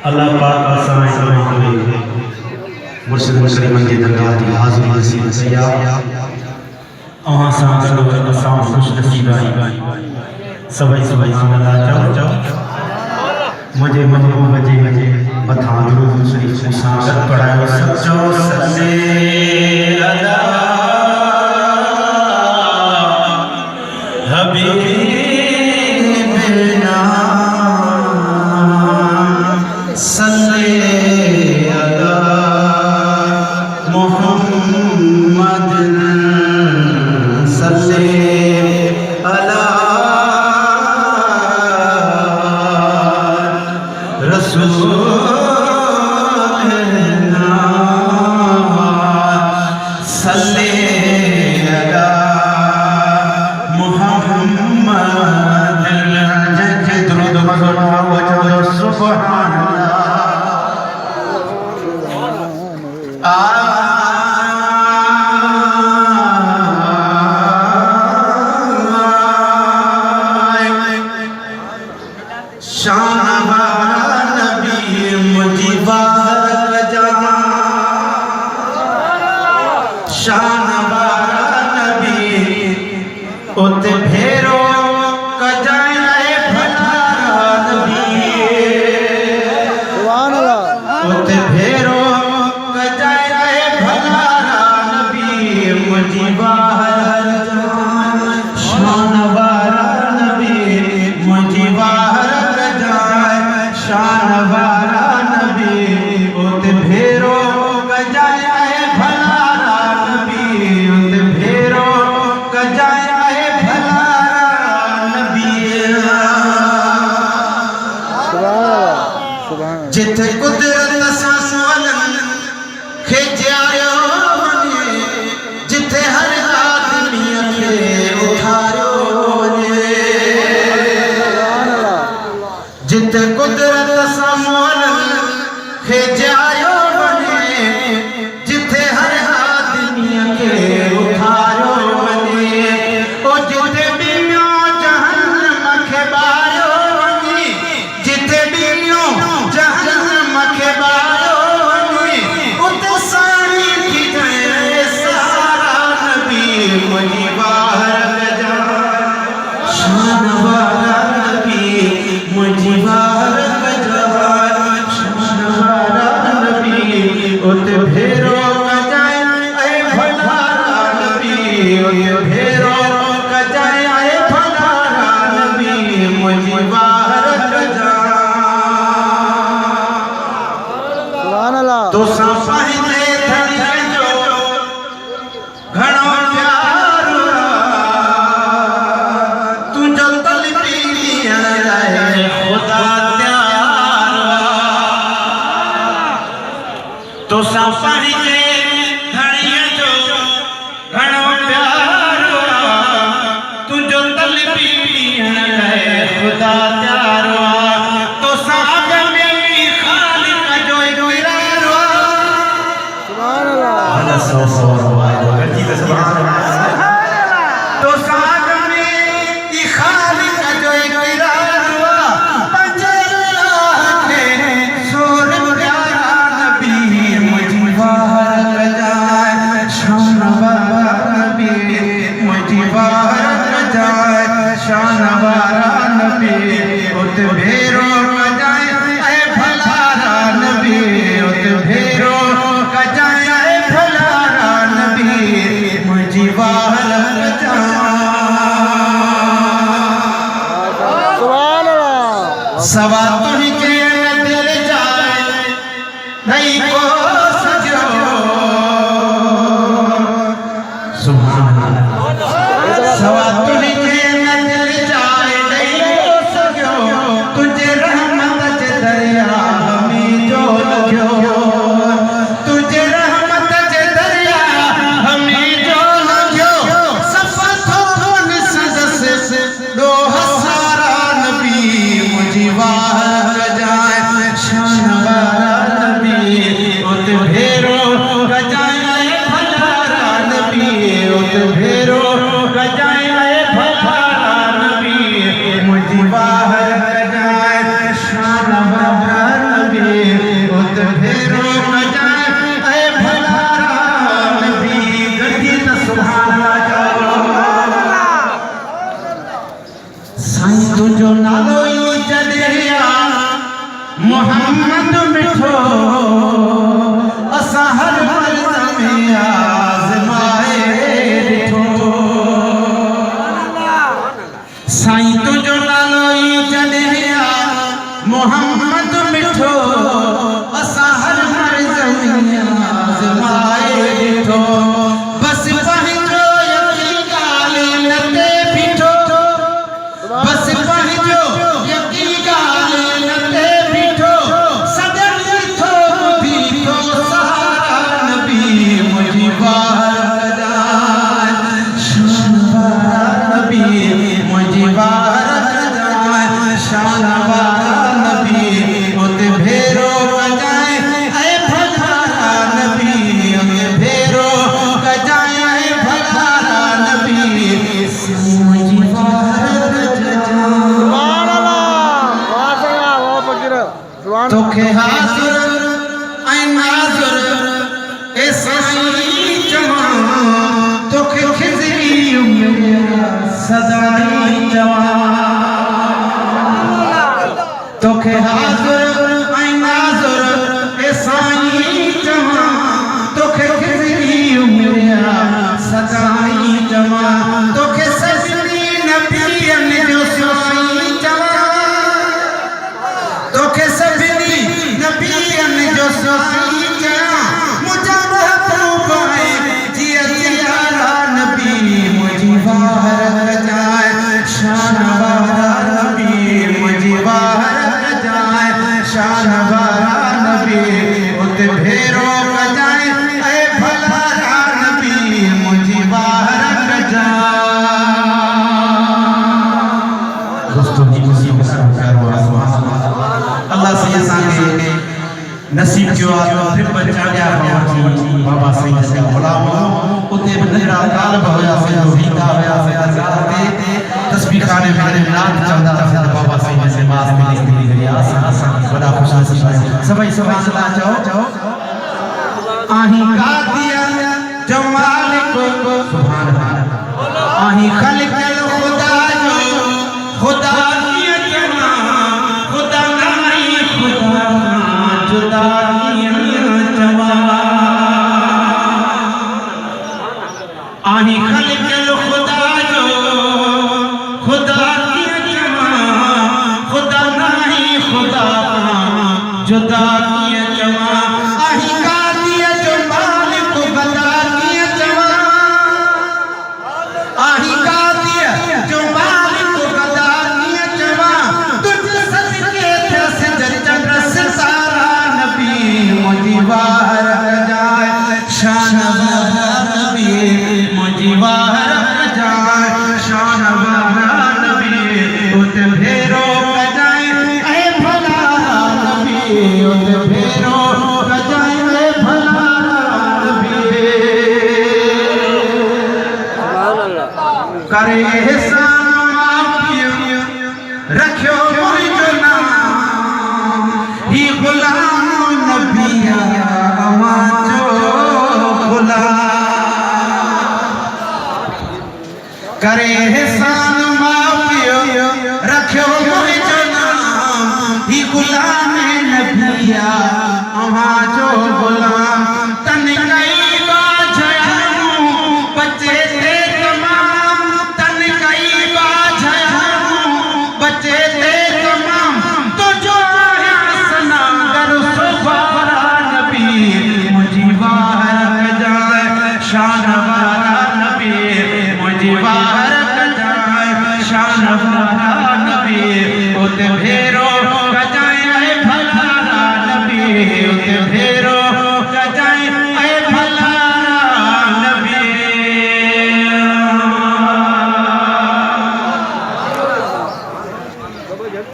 अल्लाह पाक का समय समय कोई मुर्शिद करीम की दरगाह की हाजिर नसीब सया वहां सांगत और साम खुश नसीब आई सबै सुभान अल्लाह जाओ मुझे महबूब बजे बता दुरूद शरीफ से सांगत पढ़ाओ सच्चो सल्ले अला हबीबना सल्ले अला मुहम्मद सल्ले अला रसूलना सल्ले अला मुहम्मद जय दुरूद मज़हब व सुभान उत भेरो कजाए भला नबी सुभान अल्लाह उत भेरो कजाए भला नबी मुझी बाहर शान वाला नबी मुझी बाहर कजाए शान वाला नबी उत भेरो कजाए भला नबी उत भेरो कजाए जिथे कुदरत सासवलन खेजायो वने जिथे हर आदमी खे उठायो वने जिथे कुदरत सासवलन खेजायो वने जिथे हर आदमी खे उठायो वने ओ जिथे बियो जहन्नम खे बायो वने जिथे बियो जहन्नम के बायों उते सारी की जाए सारा नबी मुझी बाहर जा शान वाला नबी मुझी बाहर जा शान वाला नबी उते भेरो कजाए ऐ भला नबी उते भेरो कजाए ऐ भला नबी मुझी बाहर जा तो सापाहिते धड़िया जो घणो प्यार तू जल्दल पीलियन रहे खुदा प्यार तो सापाहिते धड़िया जो घणो प्यार तू जल्दल पीलियन रहे खुदा प्यार तो साग में भी खालिक जो तो साग में ई खालिक जो इकरार हुआ पंजल्लाह के सुर प्यारा नबी मुझी बाहर जाए शान वाला नबी मुझी बाहर जाए शान वाला नबी उत भेरो जाए ऐ भला नबी उत भेरो जाए भला नबी मुझी बाहर जा सवा तुझके दिल जाए नहीं को सजो सुभान अल्लाह सवा तुझके दिल जाए नहीं को सजो तुझे रहमत के दरिया हमें जो लग्यो तुझे रहमत के दरिया हमें जो लग्यो सफतो निसद से दो हसारा नबी मुझी बाहर जा मोहम्मद मिठो असां हर मर्ज़ में आज़माए ॾिठो साईं तुंहिंजो नालो ई जॾहिं मोहम्मद मिठो असां हर मर्ज़ में आज़माए ॾिठो बस पंहिंजो यकीन ॻाल्हि न ते बीठो बस पंहिंजो यकीन ॻाल्हि न ते बीठो सदन ॾिठो बीठो सहारा नबी मुंहिंजी वार कजाए शान वारा नबी मुंहिंजी वार कजाए शान वारा नबी उते भेरो कजाए ऐं भलारा नबी उते भेरो कजाए ऐं भलारा नबी मुंहिंजी वार तोखे हाज़ुर ऐं नाज़ुर ए साईं चवां तोखे खिज़री उमिरि सदाई चवां तोखे हाज़ुर ऐं नाज़ुर ए साईं चवां तोखे खिज़री उमिरि सदाई चवां तोखे सजनी नबियनि जो साईं चवां तोखे सभिनी नबियनि जो साईं चवां मुंहिंजा महबूब आहे जिया जियारा नबी मुंहिंजी वार कजाए शान वारा नबी मुंहिंजी वार कजाए शान वारा नबी उते भेरो कजाए ऐं भलारा नबी मुंहिंजी वार कजाए दोस्तों जी मुसीबत से प्यारो अल्लाह से असांखे नसीब कयो आहे त फिर बचा गया बाबा साईं जा गुलाम उते बि नंढड़ा तालब हुयासीं वींदा हुयासीं दरगाह ते तस्बीह खाने में नात चवंदा हुआसीं त बाबा साईं जे मास में निकिरी गई असां वॾा ख़ुशि आहियूं सभई सुभाणे अल्लाह चओ आही कादिया जो मालिक सुभान अल्लाह आही खलक़ल खुदा जो खुदा आही खलक़ल खुदा जो खुदा कीअं चवां खुदा नाही खुदा जुदा कीअं चवां आही कादीअ जो मालिक गदा कीअं चवां आही कादीअ जो मालिक गदा कीअं चवां तुझ सदके थियसि चंड सितारा नबी मुंहिंजी वार कजाए शान वारा नबी मुंहिंजी वार कजाए शान वारा नबी उते भेरो कजाए ऐं भलारा नबी उते भेरो कजाए ऐं भलारा नबी करे एहसान माफ़ी रखियो मुंहिंजो नाम ही गुलाम नबी अवां जो गुलाम करे एहसान माफ़ी रखियो मुंहिंजो नाम ही गुलाम नबी अवां जो गुलाम तन कई बाझयां बचे ते तमाम तन कई बाझयां बचे ते तमाम तुझो सनागर सुभारा नबी मुंहिंजी वार कजाए शान वारा नबी मुंहिंजी वार कजाए शान वारा नबी उते भेरो कजाए भलारा नबी उते भेरो